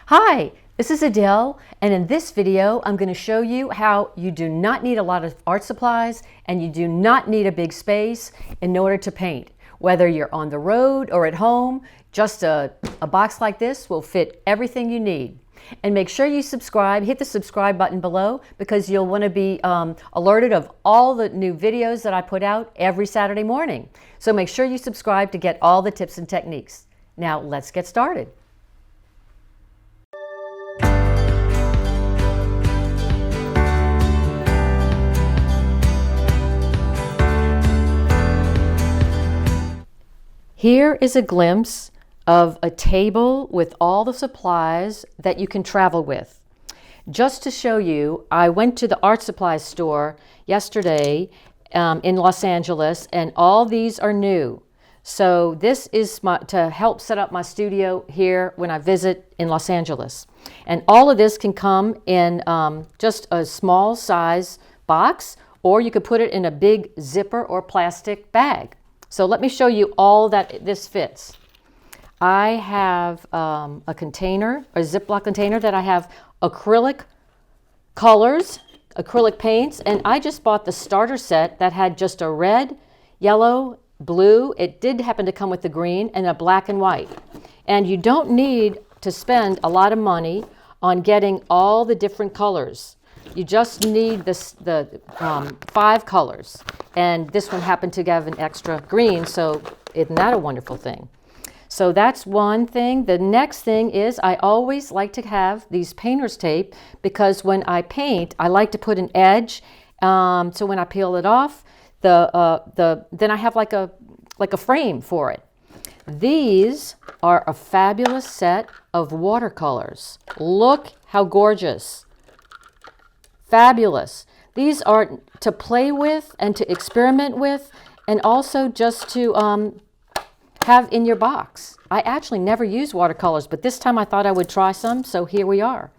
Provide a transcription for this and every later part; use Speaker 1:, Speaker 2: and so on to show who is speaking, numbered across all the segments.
Speaker 1: Hi, this is Adele, and in this video I'm going to show you how you do not need a lot of art supplies and you do not need a big space in order to paint. Whether you're on the road or at home, just a box like this will fit everything you need. And make sure you subscribe, hit the subscribe button below because you'll want to be alerted of all the new videos that I put out every Saturday morning. So make sure you subscribe to get all the tips and techniques. Now let's get started. Here is a glimpse of a table with all the supplies that you can travel with. Just to show you, I went to the art supply store yesterday in Los Angeles, and all these are new. So this is to help set up my studio here when I visit in Los Angeles. And all of this can come in just a small size box, or you could put it in a big zipper or plastic bag. So let me show you all that this fits. I have a container, a Ziploc container that I have acrylic colors, acrylic paints, and I just bought the starter set that had just a red, yellow, blue. It did happen to come with the green and a black and white. And you don't need to spend a lot of money on getting all the different colors. You just need the 5 colors. And this one happened to have an extra green, so isn't that a wonderful thing? So that's one thing. The next thing is I always like to have these painter's tape because when I paint, I like to put an edge. So when I peel it off, then I have like a frame for it. These are a fabulous set of watercolors. Look how gorgeous. Fabulous. These are to play with and to experiment with, and also just to have in your box. I actually never use watercolors, but this time I thought I would try some, so here we are.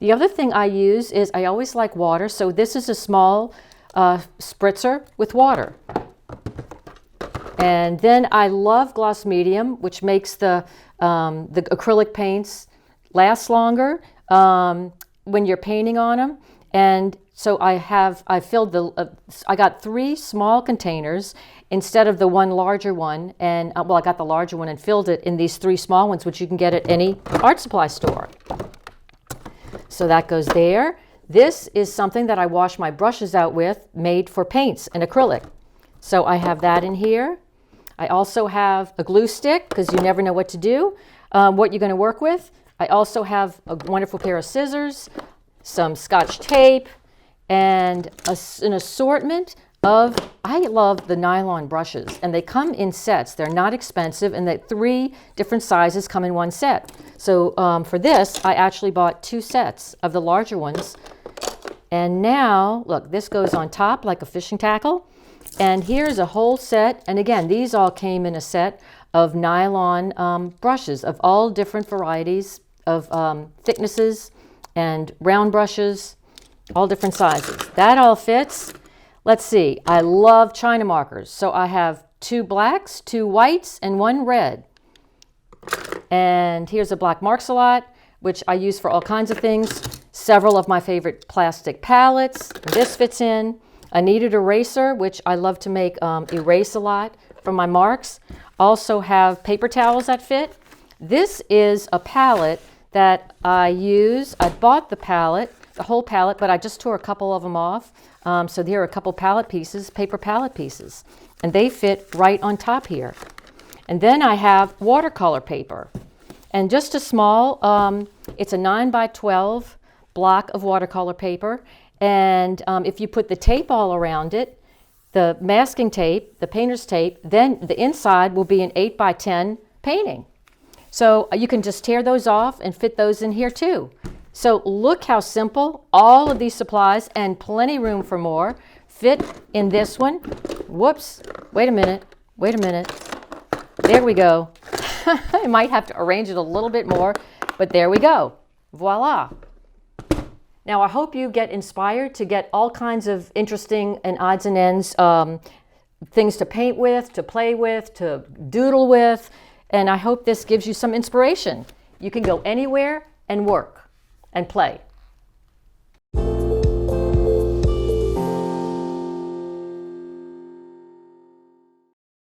Speaker 1: The other thing I use is I always like water, so this is a small spritzer with water. And then I love gloss medium, which makes the acrylic paints last longer when you're painting on them. And so I got 3 small containers instead of the one larger one, and I got the larger one and filled it in these 3 small ones, which you can get at any art supply store. So that goes there. This is something that I wash my brushes out with, made for paints and acrylic. So I have that in here. I also have a glue stick because you never know what to do, what you're going to work with. I also have a wonderful pair of scissors, some Scotch tape, and an assortment of, I love the nylon brushes, and they come in sets. They're not expensive, and 3 different sizes come in one set. So for this, I actually bought 2 sets of the larger ones. And now, look, this goes on top like a fishing tackle. And here's a whole set, and again, these all came in a set of nylon brushes of all different varieties of thicknesses and round brushes, all different sizes. That all fits. Let's see, I love China markers. So I have 2 blacks, 2 whites, and 1 red. And here's a black Marks-a-Lot, which I use for all kinds of things. Several of my favorite plastic palettes. This fits in. A kneaded eraser, which I love to make erase a lot from my marks. Also have paper towels that fit. This is a palette that I use. I bought the palette, the whole palette, but I just tore a couple of them off. So here are a couple palette pieces, paper palette pieces, and they fit right on top here. And then I have watercolor paper, and just a small, it's a 9x12 block of watercolor paper. And if you put the tape all around it, the masking tape, the painter's tape, then the inside will be an 8x10 painting. So you can just tear those off and fit those in here too. So look how simple all of these supplies, and plenty room for more, fit in this one. Whoops, wait a minute. There we go. I might have to arrange it a little bit more, but there we go. Voila. Now I hope you get inspired to get all kinds of interesting and odds and ends things to paint with, to play with, to doodle with, and I hope this gives you some inspiration. You can go anywhere and work and play.